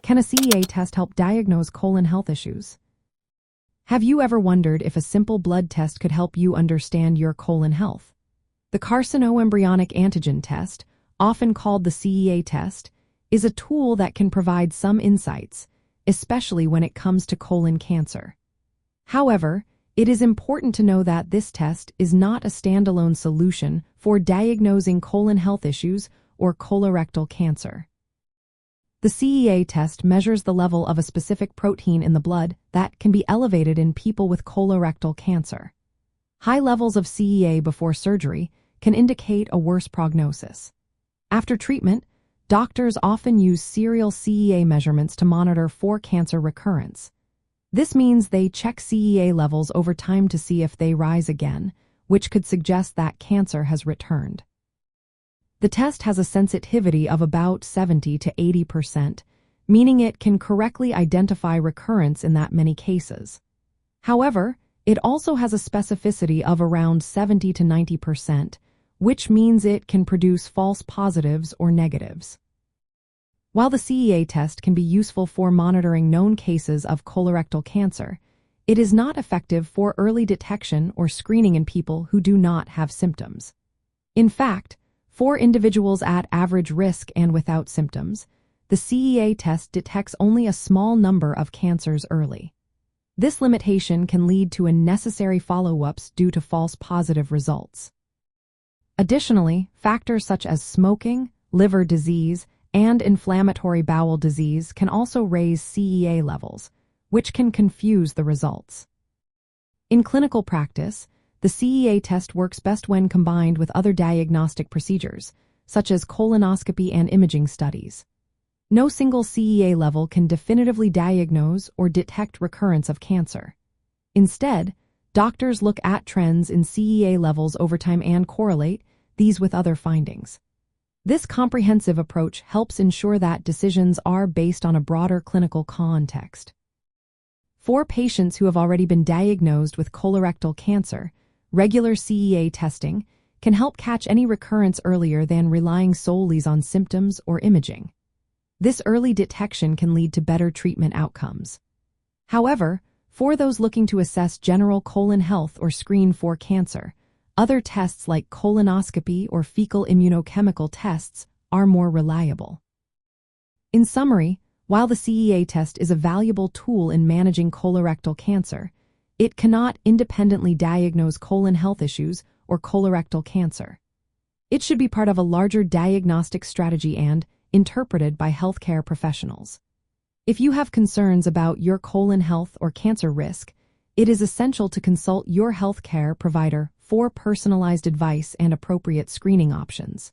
Can a CEA test help diagnose colon health issues? Have you ever wondered if a simple blood test could help you understand your colon health? The carcinoembryonic antigen test, often called the CEA test, is a tool that can provide some insights, especially when it comes to colon cancer. However, it is important to know that this test is not a standalone solution for diagnosing colon health issues or colorectal cancer. The CEA test measures the level of a specific protein in the blood that can be elevated in people with colorectal cancer. High levels of CEA before surgery can indicate a worse prognosis. After treatment, doctors often use serial CEA measurements to monitor for cancer recurrence. This means they check CEA levels over time to see if they rise again, which could suggest that cancer has returned. The test has a sensitivity of about 70 to 80%, meaning it can correctly identify recurrence in that many cases. However, it also has a specificity of around 70 to 90%, which means it can produce false positives or negatives. While the CEA test can be useful for monitoring known cases of colorectal cancer, it is not effective for early detection or screening in people who do not have symptoms. In fact, for individuals at average risk and without symptoms, the CEA test detects only a small number of cancers early. This limitation can lead to unnecessary follow-ups due to false positive results. Additionally, factors such as smoking, liver disease, and inflammatory bowel disease can also raise CEA levels, which can confuse the results. In clinical practice, the CEA test works best when combined with other diagnostic procedures, such as colonoscopy and imaging studies. No single CEA level can definitively diagnose or detect recurrence of cancer. Instead, doctors look at trends in CEA levels over time and correlate these with other findings. This comprehensive approach helps ensure that decisions are based on a broader clinical context. For patients who have already been diagnosed with colorectal cancer, regular CEA testing can help catch any recurrence earlier than relying solely on symptoms or imaging. This early detection can lead to better treatment outcomes. However, for those looking to assess general colon health or screen for cancer, other tests like colonoscopy or fecal immunochemical tests are more reliable. In summary, while the CEA test is a valuable tool in managing colorectal cancer, it cannot independently diagnose colon health issues or colorectal cancer. It should be part of a larger diagnostic strategy and interpreted by healthcare professionals. If you have concerns about your colon health or cancer risk, it is essential to consult your healthcare provider for personalized advice and appropriate screening options.